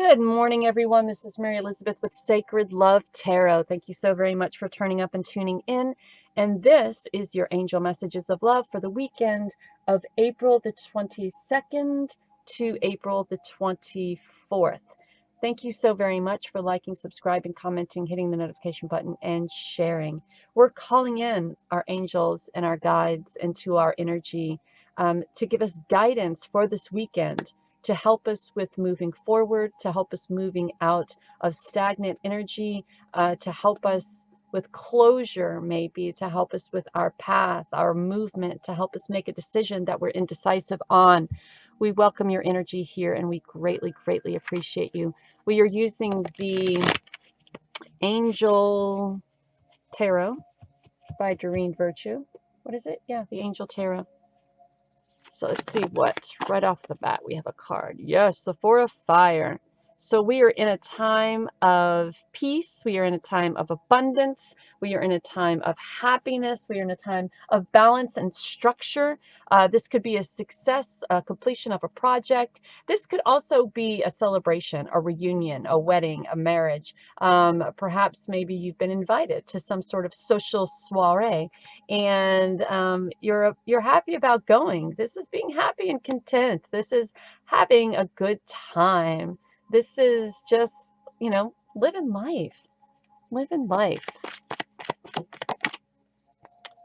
Good morning, everyone. This is Mary Elizabeth with Sacred Love Tarot. Thank you so very much for turning up and tuning in. And this is your angel messages of love for the weekend of April the 22nd to April the 24th. Thank you so very much for liking, subscribing, commenting, hitting the notification button, and sharing. We're calling in our angels and our guides into our energy to give us guidance for this weekend, to help us with moving forward, to help us moving out of stagnant energy, to help us with closure, maybe to help us with our path, our movement, to help us make a decision that we're indecisive on. We welcome your energy here and we greatly, greatly appreciate you. We are using the Angel Tarot by Doreen Virtue. What is it? Yeah, the Angel Tarot. So let's see what, right off the bat, we have a card. Yes, the Four of Fire. So we are in a time of peace. We are in a time of abundance. We are in a time of happiness. We are in a time of balance and structure. This could be a success, a completion of a project. This could also be a celebration, a reunion, a wedding, a marriage. Perhaps maybe you've been invited to some sort of social soiree and you're happy about going. This is being happy and content. This is having a good time. This is just, living life. Living life.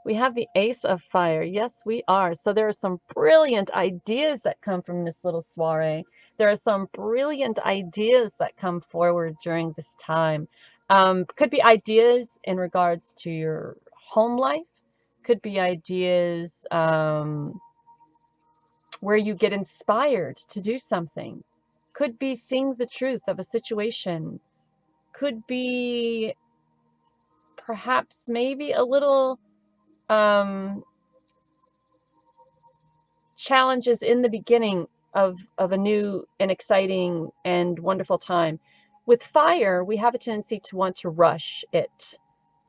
We have the Ace of Fire. Yes, we are. So there are some brilliant ideas that come from this little soiree. There are some brilliant ideas that come forward during this time. Could be ideas in regards to your home life. Could be ideas where you get inspired to do something. Could be seeing the truth of a situation. Could be perhaps maybe a little challenges in the beginning of a new and exciting and wonderful time. With fire, we have a tendency to want to rush it,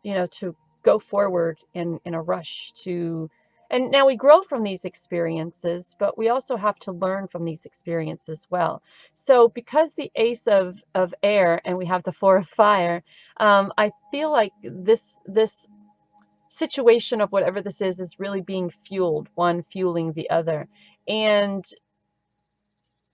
to go forward in a rush to, and now we grow from these experiences, but we also have to learn from these experiences as well. So because the Ace of Air and we have the Four of Fire, I feel like this situation of whatever this is really being fueled, one fueling the other. And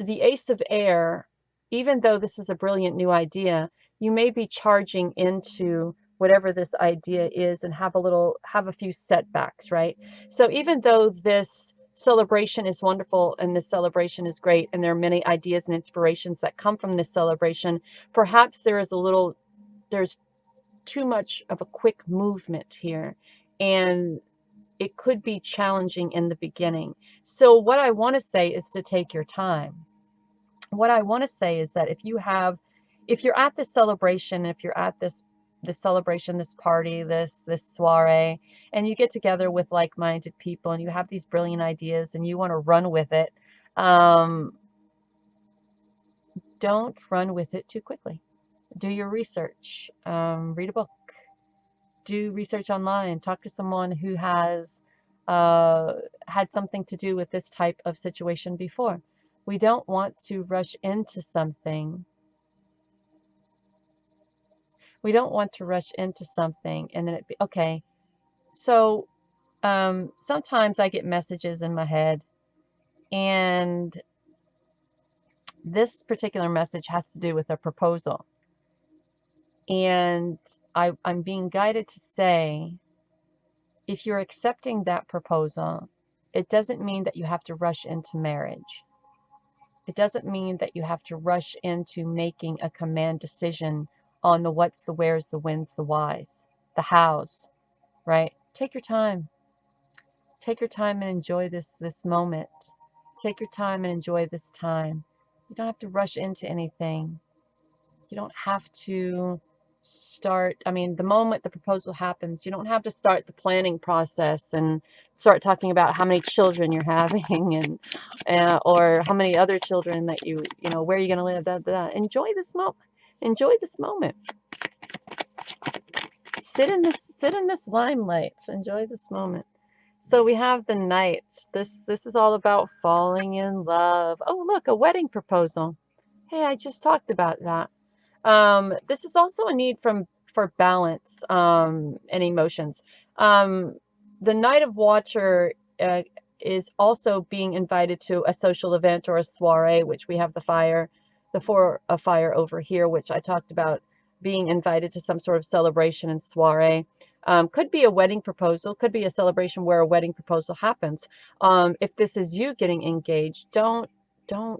the Ace of Air, even though this is a brilliant new idea, you may be charging into whatever this idea is and have a few setbacks, right? So even though this celebration is wonderful and this celebration is great and there are many ideas and inspirations that come from this celebration, perhaps there's too much of a quick movement here, and it could be challenging in the beginning. So what I want to say is to take your time. What I want to say is that if you're at this celebration, if you're at this celebration, this party, this soiree, and you get together with like-minded people and you have these brilliant ideas and you want to run with it, don't run with it too quickly. Do your research, read a book, do research online, talk to someone who has had something to do with this type of situation before. We don't want to rush into something. We don't want to rush into something and then okay. So sometimes I get messages in my head, and this particular message has to do with a proposal. And I'm being guided to say, if you're accepting that proposal, it doesn't mean that you have to rush into marriage. It doesn't mean that you have to rush into making a command decision on the what's, the where's, the when's, the why's, the how's, right? Take your time. Take your time and enjoy this moment. Take your time and enjoy this time. You don't have to rush into anything. You don't have to start, the moment the proposal happens, you don't have to start the planning process and start talking about how many children you're having and or how many other children that where you're going to live, Enjoy this moment. Enjoy this moment. Sit in this limelight. Enjoy this moment. So we have the Knight. This is all about falling in love. Oh, look, a wedding proposal. Hey, I just talked about that. This is also a need for balance and emotions. Um, the Knight of Water is also being invited to a social event or a soiree, which we have the fire, the Four of Fire over here, which I talked about being invited to some sort of celebration and soiree. Could be a wedding proposal, could be a celebration where a wedding proposal happens. If this is you getting engaged, don't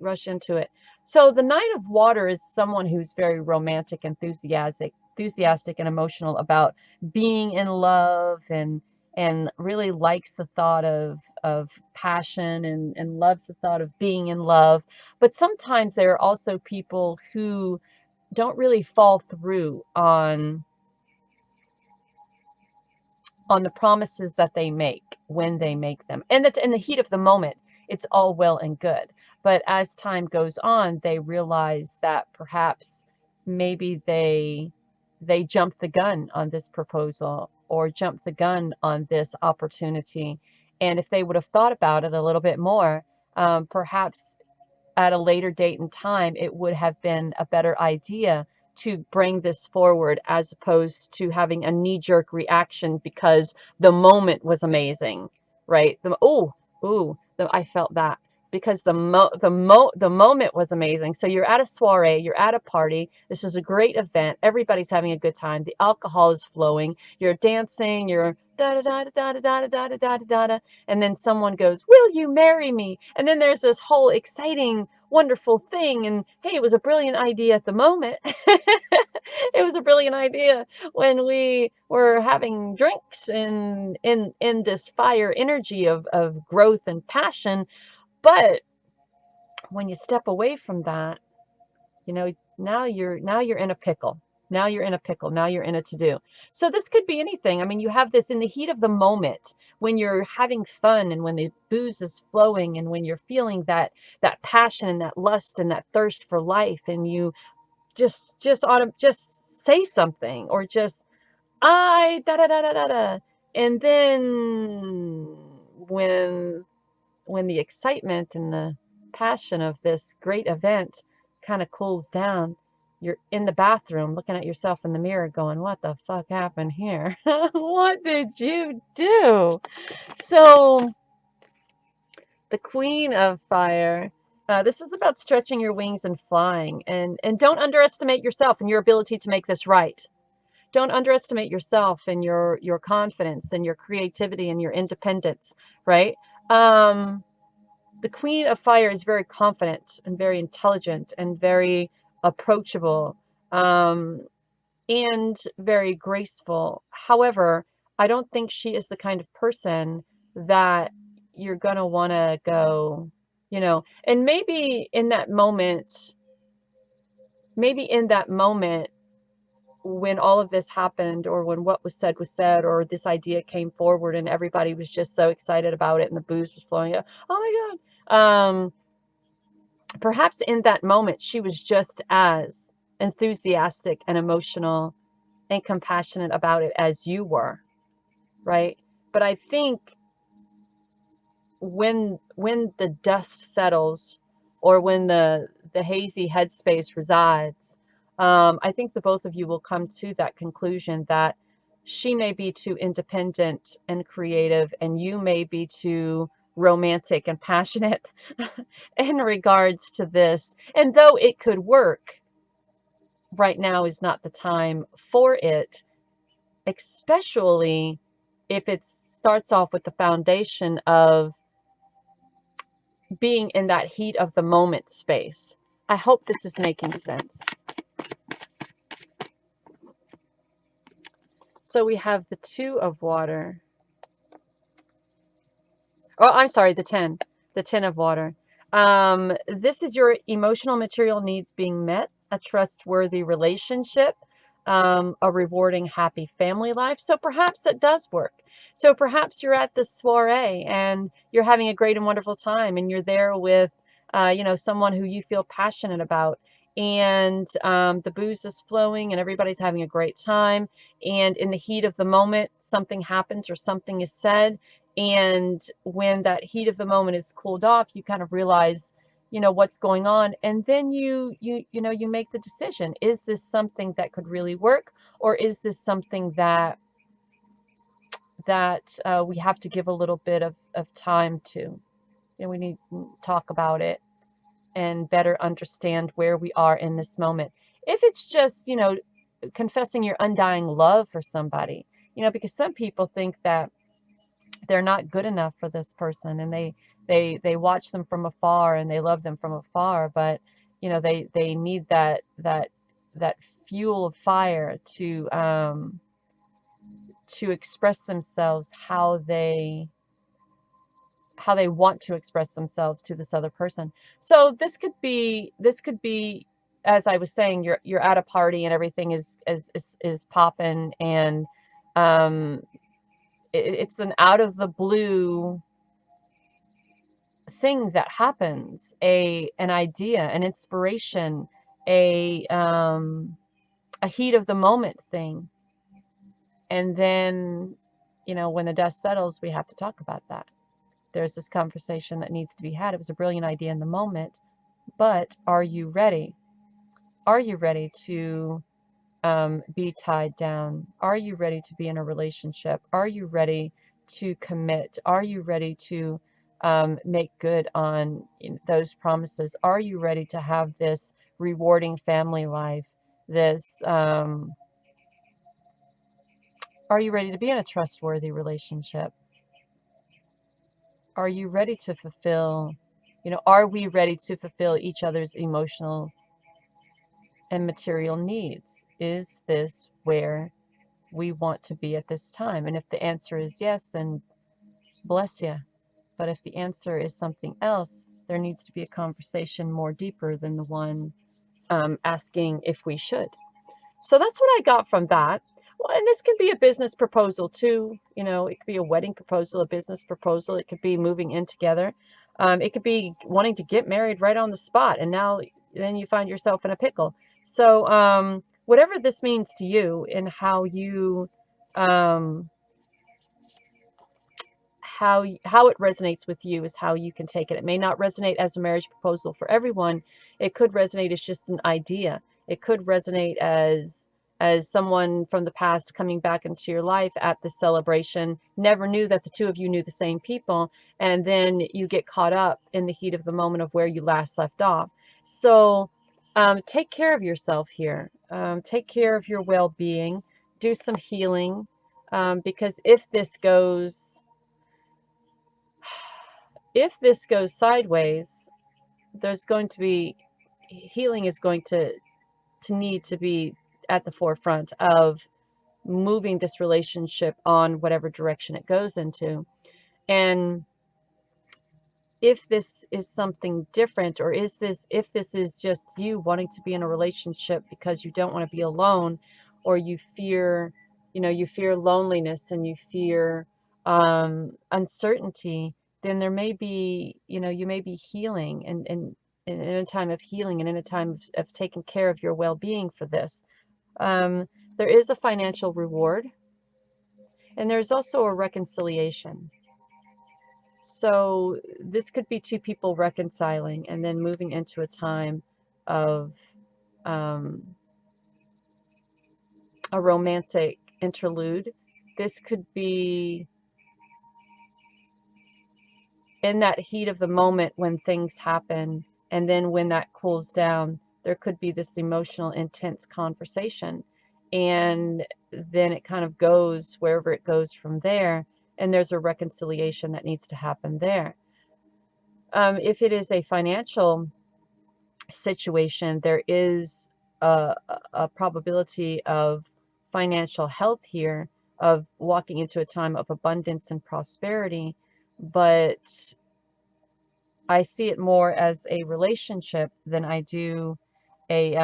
rush into it. So the Knight of Water is someone who's very romantic, enthusiastic and emotional about being in love and really likes the thought of passion and loves the thought of being in love. But sometimes there are also people who don't really fall through on the promises that they make when they make them. And that in the heat of the moment, it's all well and good. But as time goes on, they realize that perhaps maybe they jumped the gun on this proposal or jumped the gun on this opportunity. And if they would have thought about it a little bit more, perhaps at a later date and time, it would have been a better idea to bring this forward as opposed to having a knee-jerk reaction because the moment was amazing, right? I felt that because the moment was amazing. So you're at a soiree, you're at a party. This is a great event. Everybody's having a good time. The alcohol is flowing. You're dancing. You're da da da da da da da da da da da, and then someone goes, "Will you marry me?" And then there's this whole exciting, wonderful thing. And hey, it was a brilliant idea at the moment. It was a brilliant idea when we were having drinks in this fire energy of growth and passion. But when you step away from that, you know, now you're in a pickle. Now you're in a pickle. Now you're in a to-do. So this could be anything. I mean, you have this in the heat of the moment when you're having fun and when the booze is flowing and when you're feeling that passion and that lust and that thirst for life, and you just say something or just I da da da da da da. And then when when the excitement and the passion of this great event kind of cools down, you're in the bathroom looking at yourself in the mirror going, what the fuck happened here? What did you do? So, the Queen of Fire. This is about stretching your wings and flying. And don't underestimate yourself and your ability to make this right. Don't underestimate yourself and your confidence and your creativity and your independence, right? The Queen of Fire is very confident and very intelligent and very approachable, and very graceful. However, I don't think she is the kind of person that you're going to want to go, and maybe in that moment when all of this happened, or when what was said, or this idea came forward and everybody was just so excited about it and the booze was flowing out. Oh my God. Perhaps in that moment, she was just as enthusiastic and emotional and compassionate about it as you were, right? But I think when the dust settles, or when the hazy headspace resides, I think the both of you will come to that conclusion that she may be too independent and creative, and you may be too romantic and passionate in regards to this. And though it could work, right now is not the time for it, especially if it starts off with the foundation of being in that heat of the moment space. I hope this is making sense. So we have the 2 of water. Oh, I'm sorry, the 10. The 10 of water. This is your emotional material needs being met, a trustworthy relationship, a rewarding, happy family life. So perhaps it does work. So perhaps you're at this soiree and you're having a great and wonderful time, and you're there with, someone who you feel passionate about, and the booze is flowing and everybody's having a great time. And in the heat of the moment, something happens or something is said. And when that heat of the moment is cooled off, you kind of realize what's going on, and then you make the decision. Is this something that could really work, or is this something that we have to give a little bit of time to? We need to talk about it and better understand where we are in this moment. If it's just, confessing your undying love for somebody, because some people think that they're not good enough for this person, and they watch them from afar and they love them from afar, but they need that fuel of fire to express themselves how they want to express themselves to this other person. So this could be, as I was saying, you're at a party and everything is popping, and um it's an out of the blue thing that happens, an idea, an inspiration, a heat of the moment thing. And then, when the dust settles, we have to talk about that. There's this conversation that needs to be had. It was a brilliant idea in the moment, but are you ready? Are you ready to be tied down? Are you ready to be in a relationship? Are you ready to commit? Are you ready to make good on those promises? Are you ready to have this rewarding family life? Are you ready to be in a trustworthy relationship? Are you ready to fulfill, are we ready to fulfill each other's emotional and material needs? Is this where we want to be at this time? And if the answer is yes, then bless you. But if the answer is something else, there needs to be a conversation more deeper than the one asking if we should. So that's what I got from that. Well, and this can be a business proposal too. It could be a wedding proposal, a business proposal. It could be moving in together. It could be wanting to get married right on the spot, and then you find yourself in a pickle. So whatever this means to you, and how you how it resonates with you is how you can take it. It may not resonate as a marriage proposal for everyone. It could resonate as just an idea. It could resonate as someone from the past coming back into your life at the celebration, never knew that the two of you knew the same people, and then you get caught up in the heat of the moment of where you last left off. So take care of yourself here. Take care of your well-being. Do some healing, because if this goes sideways, there's going to be healing is going to need to be at the forefront of moving this relationship on whatever direction it goes into. And if this is something different, or if this is just you wanting to be in a relationship because you don't want to be alone, or you fear loneliness, and you fear uncertainty, then there may be, you may be healing, and in a time of healing, and in a time of taking care of your well-being for this. There is a financial reward, and there's also a reconciliation. So this could be two people reconciling and then moving into a time of a romantic interlude. This could be in that heat of the moment when things happen, and then when that cools down, there could be this emotional, intense conversation, and then it kind of goes wherever it goes from there, and there's a reconciliation that needs to happen there. If it is a financial situation, there is a probability of financial health here, of walking into a time of abundance and prosperity, but I see it more as a relationship than I do a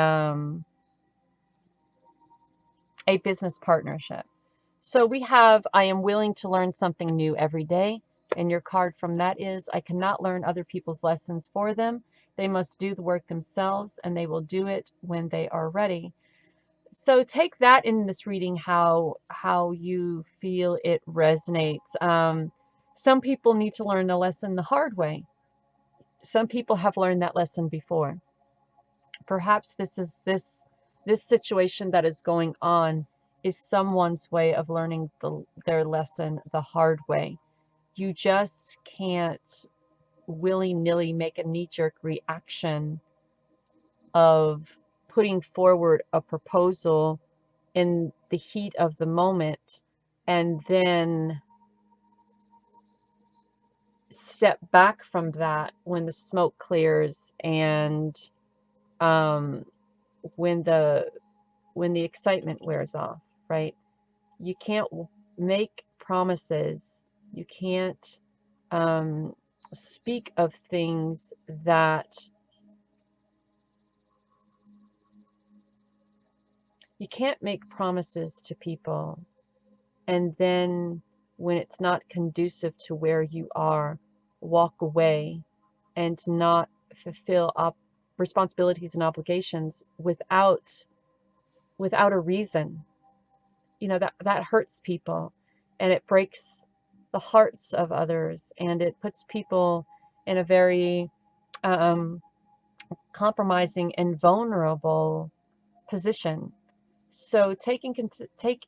business partnership. So we have, I am willing to learn something new every day. And your card from that is, I cannot learn other people's lessons for them. They must do the work themselves, and they will do it when they are ready. So take that in this reading, how you feel it resonates. Some people need to learn the lesson the hard way. Some people have learned that lesson before. Perhaps this situation that is going on is someone's way of learning their lesson the hard way. You just can't willy-nilly make a knee-jerk reaction of putting forward a proposal in the heat of the moment and then step back from that when the smoke clears and when the excitement wears off, right? You can't make promises. You can't speak of things that you can't make promises to people and then when it's not conducive to where you are, walk away and not fulfill responsibilities and obligations without a reason. You know, that hurts people and it breaks the hearts of others and it puts people in a very compromising and vulnerable position. So take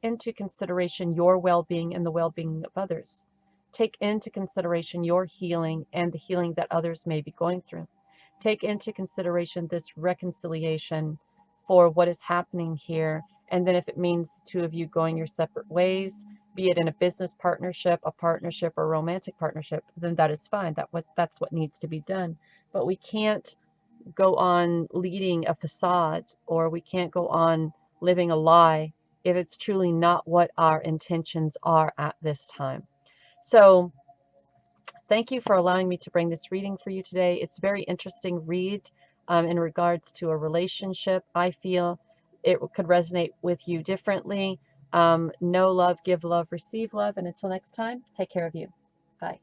into consideration your well-being and the well-being of others. Take into consideration your healing and the healing that others may be going through. Take into consideration this reconciliation for what is happening here. And then if it means the two of you going your separate ways, be it in a business partnership, a partnership, or a romantic partnership, then that is fine. That's what needs to be done. But we can't go on leading a facade, or we can't go on living a lie if it's truly not what our intentions are at this time. So thank you for allowing me to bring this reading for you today. It's a very interesting read in regards to a relationship. I feel it could resonate with you differently. Know love, give love, receive love. And until next time, take care of you. Bye.